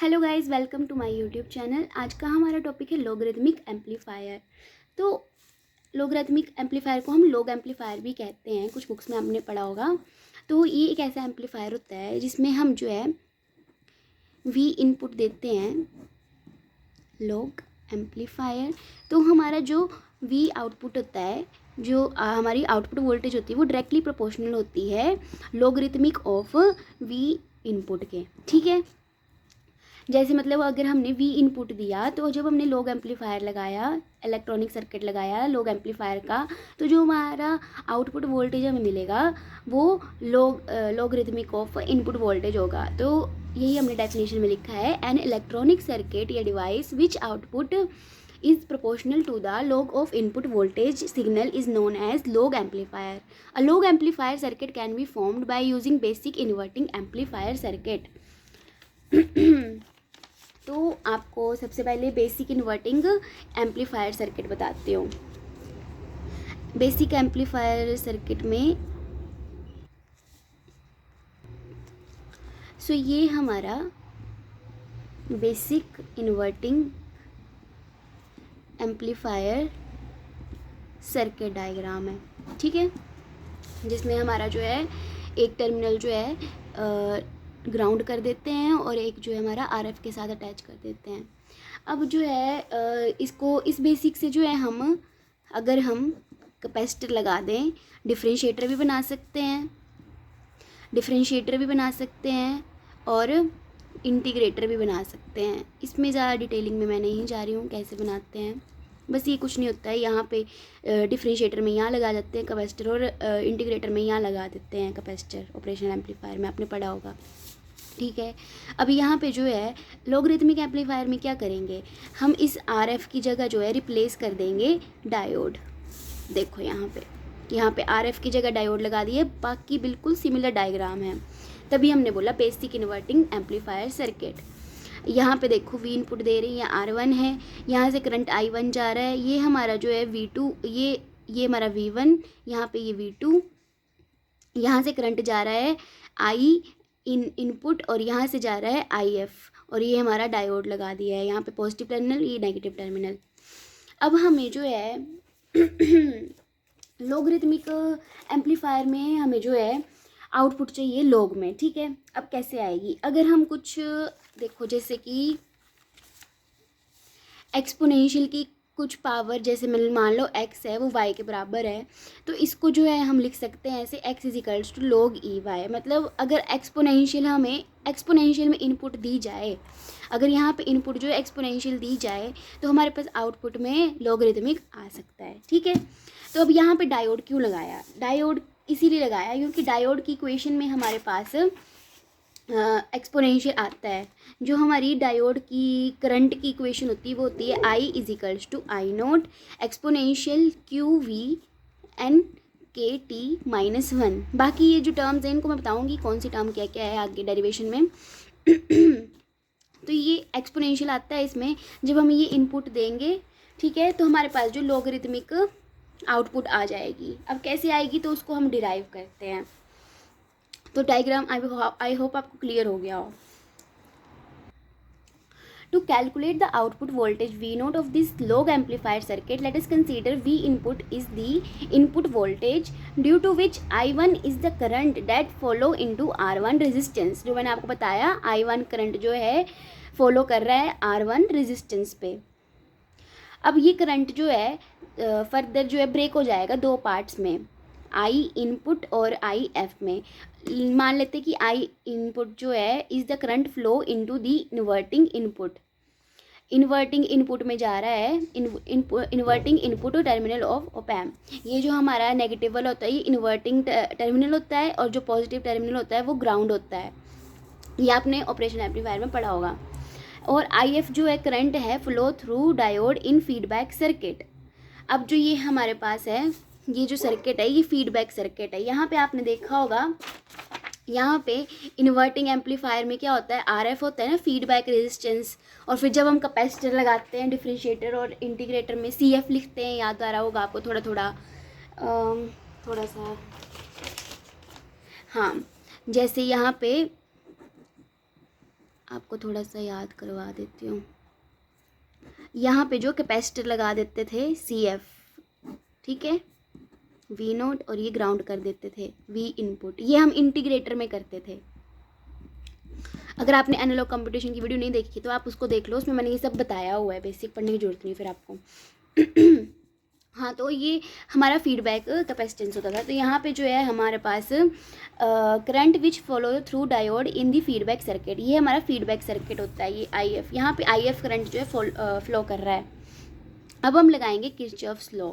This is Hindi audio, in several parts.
Hello guys, welcome to my YouTube channel. आज का हमारा टॉपिक है लॉगरिथमिक एम्पलीफायर। तो लॉगरिथमिक एम्पलीफायर को हम लॉग एम्पलीफायर भी कहते हैं, कुछ बुक्स में आपने पढ़ा होगा। तो ये एक ऐसा एम्पलीफायर होता है जिसमें हम जो है वी इनपुट देते हैं, लॉग एम्पलीफायर। तो हमारा जो वी आउटपुट होता है, जो हमारी आउटपुट वोल्टेज होती है, वो डायरेक्टली प्रोपोर्शनल होती है लॉगरिथमिक ऑफ वी इनपुट के। ठीक है, जैसे मतलब अगर हमने वी इनपुट दिया तो जब हमने लॉग एम्पलीफायर लगाया, इलेक्ट्रॉनिक सर्किट लगाया लॉग एम्पलीफायर का, तो जो हमारा आउटपुट वोल्टेज हमें मिलेगा वो लॉगरिथमिक ऑफ इनपुट वोल्टेज होगा। तो यही हमने डेफिनेशन में लिखा है, एन इलेक्ट्रॉनिक सर्किट या device which output is proportional to the log of input voltage signal is known as log amplifier. A log amplifier circuit can be formed by using basic inverting amplifier circuit. तो आपको सबसे पहले बेसिक इन्वर्टिंग एम्पलीफायर सर्किट बताती हूँ। बेसिक एम्पलीफायर सर्किट में ये हमारा basic inverting amplifier circuit diagram है। ठीक है, जिसमें हमारा जो है एक टर्मिनल जो है ग्राउंड कर देते हैं और एक जो है हमारा आरएफ के साथ अटैच कर देते हैं। अब जो है इसको इस बेसिक से जो है हम अगर हम कैपेसिटर लगा दें, डिफरेंशिएटर भी बना सकते हैं और इंटीग्रेटर भी बना सकते हैं। इसमें ज़्यादा डिटेलिंग में मैं नहीं जा रही हूँ कैसे बनाते हैं। बस ये कुछ नहीं होता है, यहाँ पे डिफरेंशिएटर में यहाँ लगा देते हैं कैपेसिटर और इंटीग्रेटर में यहाँ लगा देते हैं कैपेसिटर। ऑपरेशनल एम्पलीफायर में आपने पढ़ा होगा। ठीक है, अब यहाँ पे जो है लॉगरिथमिक एम्पलीफायर में क्या करेंगे, हम इस आरएफ की जगह जो है रिप्लेस कर देंगे डायोड। देखो यहाँ पे आरएफ की जगह डायोड लगा दिए, बाकी बिल्कुल सिमिलर डायग्राम है। तभी हमने बोला बेसिक इन्वर्टिंग एम्पलीफायर सर्किट। यहाँ पे देखो वी इनपुट दे रही है, R1 है, यहाँ से करंट I1 जा रहा है, ये हमारा जो है V2, ये हमारा V1, यहाँ पे ये V2, यहाँ से करंट जा रहा है I इनपुट और यहाँ से जा रहा है IF, और ये हमारा डायोड लगा दिया है, यहाँ पे पॉजिटिव टर्मिनल, ये नेगेटिव टर्मिनल। अब हमें जो है लॉगरिथमिक एम्पलीफायर में हमें जो है आउटपुट चाहिए लॉग में। ठीक है, अब कैसे आएगी, अगर हम कुछ देखो जैसे कि एक्सपोनेंशियल की कुछ पावर, जैसे मान लो x है वो y के बराबर है, तो इसको जो है हम लिख सकते हैं ऐसे x equals to log e y. मतलब अगर एक्सपोनेंशियल में इनपुट दी जाए, अगर यहाँ पे इनपुट जो है एक्सपोनेंशियल दी जाए तो हमारे पास आउटपुट में लॉगरिथमिक आ सकता है। ठीक है, तो अब यहाँ पे डायोड क्यों लगाया, डायोड इसीलिए लगाया क्योंकि डायोड की इक्वेशन में हमारे पास एक्सपोनेंशियल आता है। जो हमारी डायोड की करंट की इक्वेशन होती है वो होती है I equals to I naught exponential Q V N के टी -1। बाकी ये जो टर्म्स हैं इनको मैं बताऊंगी कौन सी टर्म क्या क्या है आगे डेरिवेशन में। तो ये एक्सपोनेंशियल आता है इसमें, जब हम ये इनपुट देंगे, ठीक है, तो हमारे पास जो लॉगरिथमिक आउटपुट आ जाएगी। अब कैसे आएगी तो उसको हम डिराइव करते हैं। तो डायग्राम आई होप आपको क्लियर हो गया हो। To calculate the output voltage V0 of this log amplifier circuit, let us consider V input is the input voltage due to which I1 is the current that follow into R1 resistance। जो मैंने आपको बताया I1 करंट जो है फॉलो कर रहा है R1 रेजिस्टेंस पे। अब ये करंट जो है फर्दर जो है ब्रेक हो जाएगा दो पार्ट्स में, आई इनपुट और आई एफ में। मान लेते कि आई इनपुट जो है is the current flow into the inverting input. Inverting input में जा रहा है inverting input terminal of op amp. ये जो हमारा नेगेटिव वाला होता है ये इन्वर्टिंग टर्मिनल होता है और जो पॉजिटिव टर्मिनल होता है वो ग्राउंड होता है। ये आपने ऑपरेशन एम्पलीफायर में पढ़ा होगा। और आई एफ जो है करंट है फ्लो थ्रू डायोड इन फीडबैक सर्किट। अब जो ये हमारे पास है ये जो सर्किट है ये फीडबैक सर्किट है। यहाँ पे आपने देखा होगा, यहाँ पे इन्वर्टिंग एम्पलीफायर में क्या होता है, आरएफ होता है ना, फीडबैक रेजिस्टेंस, और फिर जब हम कैपेसिटर लगाते हैं डिफरेंशिएटर और इंटीग्रेटर में सीएफ लिखते हैं, याद आ रहा होगा आपको थोड़ा सा। हाँ, जैसे यहाँ पे आपको थोड़ा सा याद करवा देती हूँ। यहाँ पे जो कैपेसिटर लगा देते थे CF, ठीक है, V0, और ये ग्राउंड कर देते थे V इनपुट। ये हम इंटीग्रेटर में करते थे। अगर आपने एनालॉग कंप्यूटेशन की वीडियो नहीं देखी तो आप उसको देख लो, उसमें मैंने ये सब बताया हुआ है, बेसिक पढ़ने की जरूरत नहीं फिर आपको। हाँ, तो ये हमारा फीडबैक कैपेसिटेंस होता था। तो यहाँ पे जो है हमारे पास current which follow through diode in the feedback circuit, ये हमारा फीडबैक सर्किट होता है। ये IF, यहाँ पे IF करंट जो है फ्लो कर रहा है। अब हम लगाएंगे Kirchhoff's law.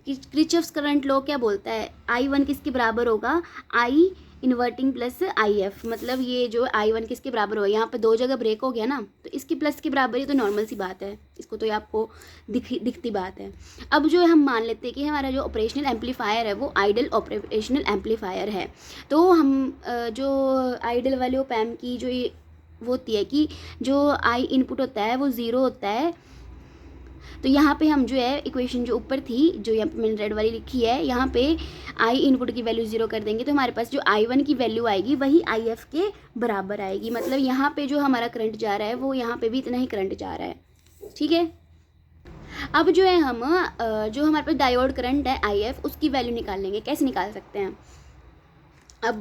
Kirchhoff's current law क्या बोलता है, I1 किसके बराबर होगा, I इन्वर्टिंग प्लस IF, मतलब ये जो I1 किसके बराबर होगा, यहाँ पे 2 जगह ब्रेक हो गया ना, तो इसकी प्लस के बराबर, ये तो नॉर्मल सी बात है, इसको तो ये आपको दिखती बात है। अब जो है हम मान लेते हैं कि हमारा जो ऑपरेशनल एम्पलीफायर है वो आइडल ऑपरेशनल एम्पलीफायर है। तो हम जो आइडल वाले ऑप एम्प की जो ये वो होती है कि जो I इनपुट होता है वो 0 होता है। तो यहाँ पे हम जो है इक्वेशन जो ऊपर थी, जो यहाँ पे मैंने रेड वाली लिखी है, यहाँ पे I इनपुट की वैल्यू 0 कर देंगे तो हमारे पास जो I1 की वैल्यू आएगी वही IF के बराबर आएगी। मतलब यहाँ पे जो हमारा करंट जा रहा है वो यहाँ पे भी इतना ही करंट जा रहा है, ठीक है। अब जो है हम जो हमारे पास डायोड करंट है IF, उसकी वैल्यू निकाल लेंगे। कैसे निकाल सकते हैं, अब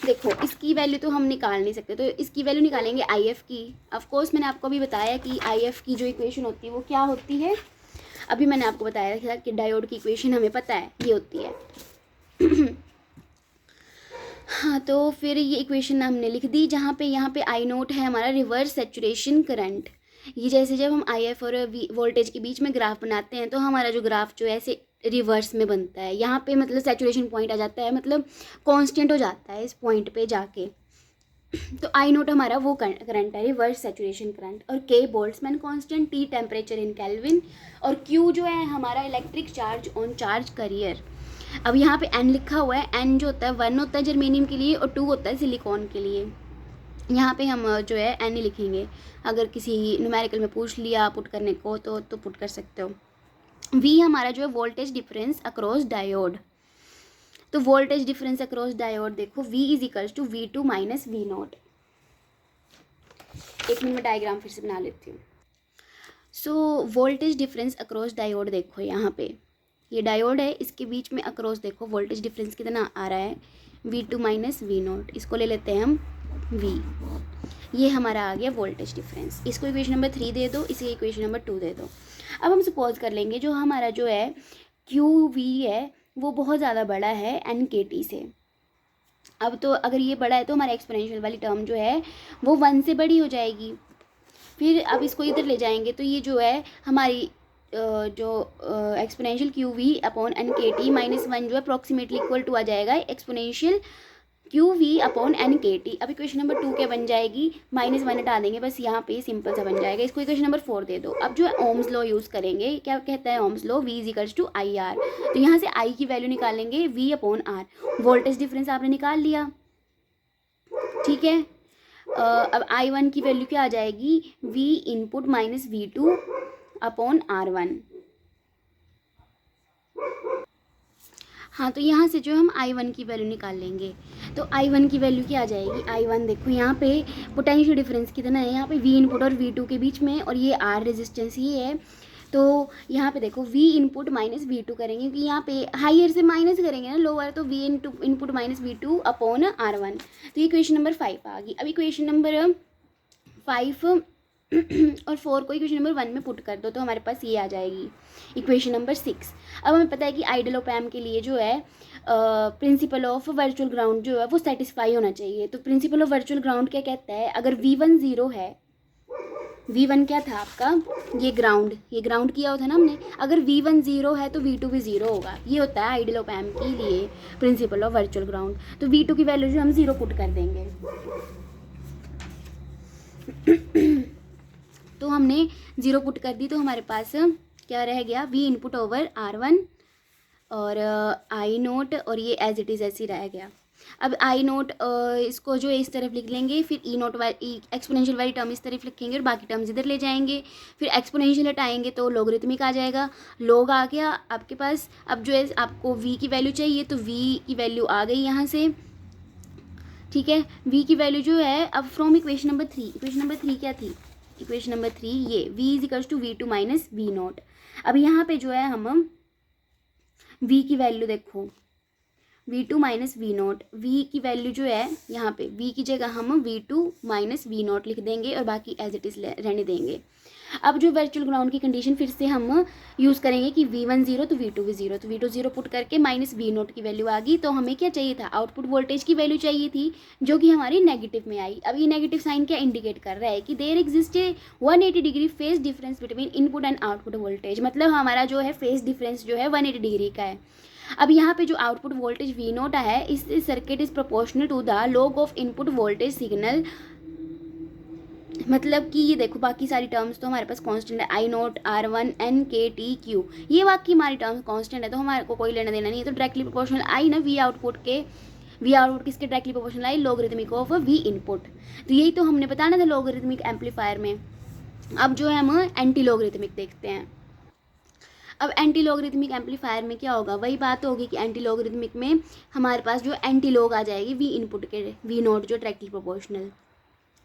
देखो इसकी वैल्यू तो हम निकाल नहीं सकते, तो इसकी वैल्यू निकालेंगे IF की। ऑफ कोर्स मैंने आपको अभी बताया कि IF की जो इक्वेशन होती है वो क्या होती है, अभी मैंने आपको बताया था कि डायोड की इक्वेशन हमें पता है, ये होती है। हाँ, तो फिर ये इक्वेशन हमने लिख दी, जहाँ पे यहाँ पे I0 है हमारा रिवर्स सैचुरेशन करंट। ये जैसे जब हम IF और वोल्टेज के बीच में ग्राफ बनाते हैं तो हमारा जो ग्राफ जो है ऐसे रिवर्स में बनता है। यहाँ पे मतलब सैचुरेशन पॉइंट आ जाता है, मतलब कांस्टेंट हो जाता है इस पॉइंट पे जाके। तो I0 हमारा वो करंट है, रिवर्स सैचुरेशन करंट। और K Boltzmann constant, T temperature in kelvin, और Q जो है हमारा electric charge on charge carrier. अब यहाँ पे N लिखा हुआ है, N जो होता है 1 होता है जर्मेनियम के लिए और 2 होता है सिलिकॉन के लिए। यहाँ पे हम जो है N ही लिखेंगे, अगर किसी न्यूमेरिकल में पूछ लिया पुट करने को तो पुट कर सकते हो। V हमारा जो है वोल्टेज डिफरेंस अक्रॉस डायोड। तो वोल्टेज डिफरेंस अक्रॉस डायोड देखो, V is equals to V2 minus V0। एक मिनट में डायग्राम फिर से बना लेती हूँ। So voltage difference across diode देखो, यहाँ पे ये डायोड है, इसके बीच में अक्रॉस देखो वोल्टेज डिफरेंस कितना आ रहा है, V2 माइनस V0। इसको ले लेते हैं हम V। ये हमारा आ गया वोल्टेज डिफरेंस। इसको इक्वेशन नंबर 3 दे दो, इसे इक्वेशन नंबर 2 दे दो। अब हम सपोज कर लेंगे जो हमारा जो है QV है वो बहुत ज़्यादा बड़ा है NKT से। अब तो अगर ये बड़ा है तो हमारा एक्सपोनेंशियल वाली टर्म जो है वो 1 से बड़ी हो जाएगी। फिर अब इसको इधर ले जाएंगे तो ये जो है हमारी जो exponential QV upon NKT minus 1 जो है अप्रॉक्सीमेटली इक्वल टू आ जाएगा एक्सपोनेंशियल QV अपॉन NKT। अब इक्वेशन नंबर 2 क्या बन जाएगी, -1 हटा देंगे बस, यहाँ पे सिंपल सा बन जाएगा। इसको इक्वेशन नंबर 4 दे दो। अब जो है ओम्स लॉ यूज़ करेंगे, क्या कहता है Ohm's law, V is equals to IR। तो यहाँ से I की वैल्यू निकालेंगे V upon R। Voltage difference आपने निकाल लिया, ठीक है। अब I1 की वैल्यू क्या आ जाएगी, V input minus V2 upon R1। हाँ, तो यहाँ से जो हम I1 की वैल्यू निकाल लेंगे, तो I1 की वैल्यू क्या आ जाएगी, I1 देखो यहाँ पे पोटेंशियल डिफरेंस कितना है, यहाँ पे V इनपुट और V2 के बीच में, और ये R रेजिस्टेंस ही है। तो यहाँ पे देखो V इनपुट माइनस V2 करेंगे, क्योंकि यहाँ पे हायर से माइनस करेंगे ना लोअर, तो V input minus V2 upon R1। तो ये इक्वेशन नंबर 5 आ गई। अब इक्वेशन नंबर 5 और 4 को इक्वेशन नंबर 1 में पुट कर दो तो हमारे पास ये आ जाएगी इक्वेशन नंबर 6। अब हमें पता है कि आइडल ऑप एम्प के लिए जो है प्रिंसिपल ऑफ वर्चुअल ग्राउंड जो है वो सेटिस्फाई होना चाहिए। तो प्रिंसिपल ऑफ वर्चुअल ग्राउंड क्या कहता है, अगर V1 0 है, V1 क्या था आपका, ये ग्राउंड किया होता है ना हमने, अगर V1 0 है तो V2 भी 0 होगा। ये होता है आइडल ऑप एम्प के लिए प्रिंसिपल ऑफ वर्चुअल ग्राउंड। तो V2 की वैल्यू जो हम 0 पुट कर देंगे। तो हमने 0 पुट कर दी, तो हमारे पास क्या रह गया, V इनपुट ओवर R1 और I0, और ये एज इट इज़ ऐसे ही रह गया। अब I0 इसको जो है इस तरफ लिख लेंगे, फिर E0 वाली एक्सपोनेंशियल वाली टर्म इस तरफ लिखेंगे और बाकी टर्म्स इधर ले जाएंगे। फिर एक्सपोनेंशियल हटाएंगे तो लोगरिथमिक आ जाएगा, लॉग आ गया आपके पास। अब जो है आपको V की वैल्यू चाहिए तो V की वैल्यू आ गई यहाँ से, ठीक है। v की वैल्यू जो है अब from equation number 3, equation number 3 क्या थी, इक्वेशन नंबर 3 ये v is equals to v2 minus v naught. अब यहाँ पे जो है हम v की वैल्यू देखो, v2 minus V naught, v की वैल्यू जो है यहाँ पे v की जगह हम v2 माइनस वी नॉट लिख देंगे और बाकी एज इट इज़ रहने देंगे। अब जो वर्चुअल ग्राउंड की कंडीशन फिर से हम यूज़ करेंगे कि v1 0 तो v2 भी 0, तो v2 0 पुट करके माइनस वी नॉट की वैल्यू आ गई। तो हमें क्या चाहिए था, आउटपुट वोल्टेज की वैल्यू चाहिए थी जो कि हमारी नेगेटिव में आई। अब ये नेगेटिव साइन क्या इंडिकेट कर रहा है कि there exist a 180 degree phase difference between input and output voltage, मतलब हमारा जो है फेज डिफरेंस जो है 180 डिग्री का है। अब यहाँ पे जो आउटपुट वोल्टेज वी नोट है, इस circuit is proportional to the log of input voltage signal, मतलब कि ये देखो बाकी सारी टर्म्स तो हमारे पास कांस्टेंट है, आई note R1 N K T Q, ये बाकी हमारी टर्म्स कांस्टेंट है तो हमारे को कोई लेना देना नहीं है। तो डायरेक्टली प्रोपोर्शनल आई ना वी आउटपुट के, वी आउटपुट किसके directly proportional I, logarithmic of V input. तो यही तो हमने बताना था लॉगरिथमिक एम्पलीफायर में। अब जो है हम एंटी लॉगरिथमिक देखते हैं। अब एंटी लॉगरिथमिक एम्पलीफायर में क्या होगा, वही बात होगी कि एंटी लॉगरिथमिक में हमारे पास जो एंटी लॉग आ जाएगी वी इनपुट के, वी नॉट जो डायरेक्टली प्रोपोर्शनल,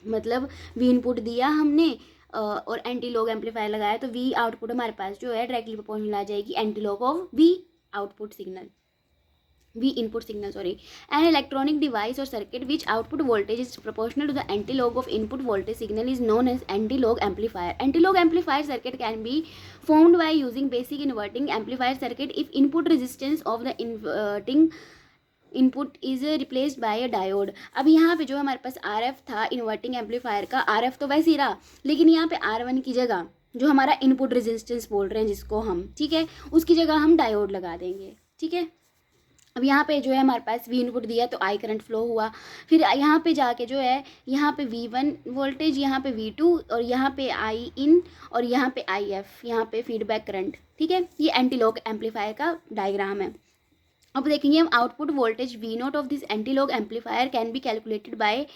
मतलब वी इनपुट दिया हमने और एंटी लॉग एम्पलीफायर लगाया तो वी आउटपुट हमारे पास जो है डायरेक्टली प्रोपोर्शनल आ जाएगी anti log of V output signal, V input signal sorry. An electronic device और circuit which output voltage is proportional to the anti log of input voltage signal is known as anti log amplifier. Anti log amplifier circuit can be formed by using basic inverting amplifier circuit if input resistance of the inverting input is replaced by a diode. अब यहाँ पे जो हमारे पास RF था इन्वर्टिंग एम्पलीफायर का, RF तो वैसे ही रहा लेकिन यहाँ पे R1 की जगह जो हमारा इनपुट रेजिस्टेंस बोल रहे हैं जिसको हम, ठीक है, उसकी जगह हम डायोड लगा देंगे, ठीक है। अब यहाँ पे जो है हमारे पास वी इनपुट दिया तो आई करंट फ्लो हुआ, फिर यहाँ पे जाके जो है यहाँ पे V1 वोल्टेज, यहाँ पे V2 और यहाँ पे आई इन और यहाँ पे IF, यहाँ पे फीडबैक करंट, ठीक है। ये एंटी लॉग एम्पलीफायर का डायग्राम है। अब देखेंगे हम output voltage V naught of this anti log amplifier can be calculated by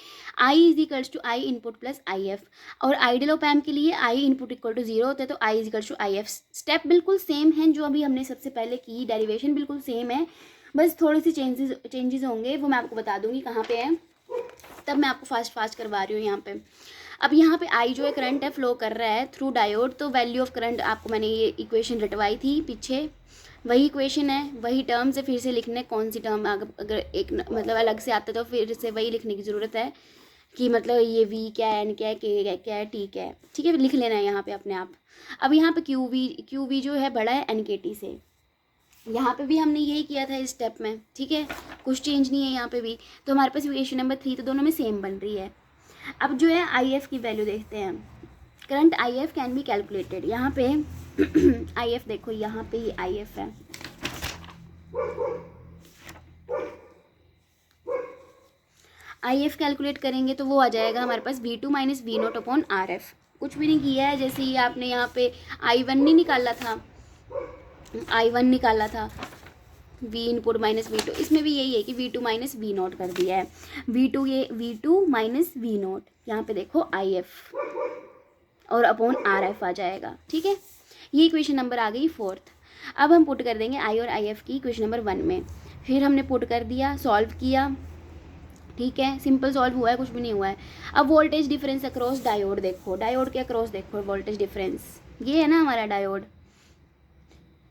I is equals to I input plus IF, और आइडियल ऑप एम्प के लिए आई इनपुट इक्वल टू 0 होता है तो I is equals to IF। Step बिल्कुल सेम है जो अभी हमने सबसे पहले की, डेरिवेशन बिल्कुल सेम है, बस थोड़ी सी चेंजेस होंगे वो मैं आपको बता दूंगी कहाँ पे है, तब मैं आपको फास्ट करवा रही हूँ यहाँ पे। अब यहाँ पे आई जो है करंट है फ्लो कर रहा है थ्रू डायोड, तो वैल्यू ऑफ करंट आपको मैंने ये इक्वेशन रटवाई थी पीछे, वही इक्वेशन है, वही टर्म्स है, फिर से लिखने कौन सी टर्म अगर एक मतलब अलग से आता है तो फिर से वही लिखने की ज़रूरत है कि मतलब ये वी क्या है, एन क्या है, के क्या है, टी क्या है, ठीक है, लिख लेना है यहाँ पे अपने आप। अब यहाँ पे क्यू वी जो है बड़ा है NKT से, यहाँ पे भी हमने यही किया था इस स्टेप में, ठीक है, कुछ चेंज नहीं है यहाँ पे भी। तो हमारे पास इक्वेशन नंबर 3 तो दोनों में सेम बन रही है। अब जो है IF की वैल्यू देखते हैं, current IF can be calculated, यहाँ पे IF देखो, यहाँ पे ये IF है, IF कैलकुलेट करेंगे तो वो आ जाएगा हमारे पास V2 minus V naught upon RF। कुछ भी नहीं किया है, जैसे ही आपने यहाँ पे I1 नहीं निकाला था, I1 निकाला था, वी इनपुट माइनस V2, इसमें भी यही है कि V2 माइनस वी नोट कर दिया है, V2 माइनस वी नोट, यहाँ पे देखो IF और अपॉन RF आ जाएगा, ठीक है। ये इक्वेशन नंबर आ गई 4th। अब हम पुट कर देंगे I और IF की इक्वेशन नंबर 1 में, फिर हमने पुट कर दिया, सॉल्व किया, ठीक है, सिंपल सॉल्व हुआ है, कुछ भी नहीं हुआ है। अब वोल्टेज डिफरेंस अक्रॉस डायोड देखो, डायोड के अक्रॉस देखो वोल्टेज डिफरेंस, ये है ना हमारा डायोड,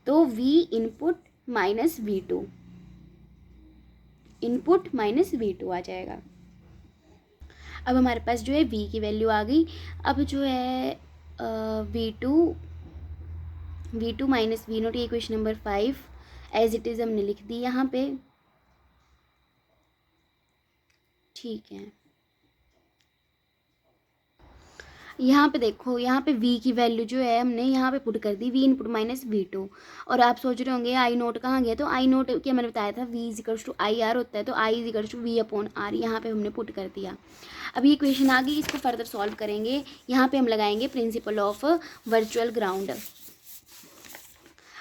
तो V input minus V2, input minus V2 आ जाएगा। अब हमारे पास जो है V की वैल्यू आ गई। अब जो है V2 माइनस वी नोट, ये equation number 5 as it is हमने लिख दी यहाँ पे, ठीक है। यहाँ पे देखो, यहाँ पे V की वैल्यू जो है हमने यहाँ पे पुट कर दी, V इनपुट माइनस V2, और आप सोच रहे होंगे आई नोट कहाँ गया, तो आई नोट क्या मैंने बताया था V equals to I R होता है, तो I equals to V upon R, यहाँ पे हमने पुट कर दिया। अब ये इक्वेशन आ गई, इसको फर्दर सॉल्व करेंगे, यहाँ पे हम लगाएंगे principle of virtual ground,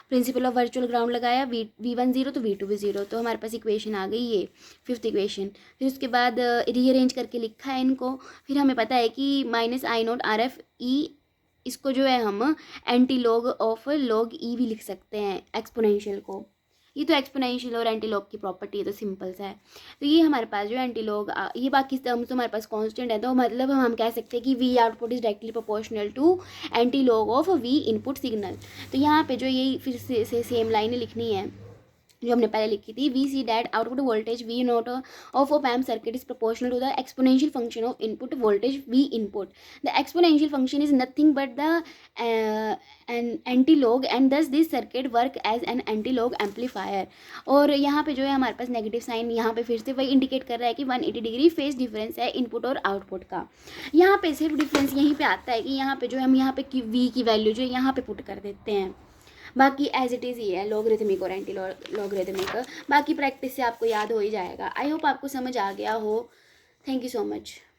principle of virtual ground लगाया, V1 0 तो V2 भी 0, तो हमारे पास इक्वेशन आ गई ये 5th इक्वेशन। फिर उसके बाद रीअरेंज करके लिखा है इनको, फिर हमें पता है कि माइनस आई नोट RF E, इसको जो है हम anti log of log E भी लिख सकते हैं एक्सपोनेंशियल को, ये तो एक्सपोनेंशियल और एंटीलॉग की प्रॉपर्टी है, तो सिंपल सा है। तो ये हमारे पास जो एंटीलॉग, ये बाकी टर्म्स तो हमारे पास कांस्टेंट है, तो मतलब हम कह सकते हैं कि V output is directly proportional to antilog of V input signal. तो यहाँ पे जो यही फिर से सेम लाइनें लिखनी है जो हमने पहले लिखी थी, we see that output voltage V not of op circuit is proportional to the exponential function of input voltage V input. The exponential function is nothing but the an antilog and thus this circuit work as an antilog amplifier. और यहाँ पे जो है हमारे पास नेगेटिव साइन, यहाँ पे फिर से वही इंडिकेट कर रहा है कि 180 डिग्री फेस डिफरेंस है इनपुट और आउटपुट का। यहाँ पे सिर्फ डिफरेंस यहीं पे आता है कि यहाँ पे जो है हम यहाँ पे वी की वैल्यू जो है यहाँ पे पुट कर देते हैं, बाकी एज इट इज़ ही है लॉगरिथमिक और एंटी लॉगरिथमिक। बाकी प्रैक्टिस से आपको याद हो ही जाएगा। आई होप आपको समझ आ गया हो। Thank you so much.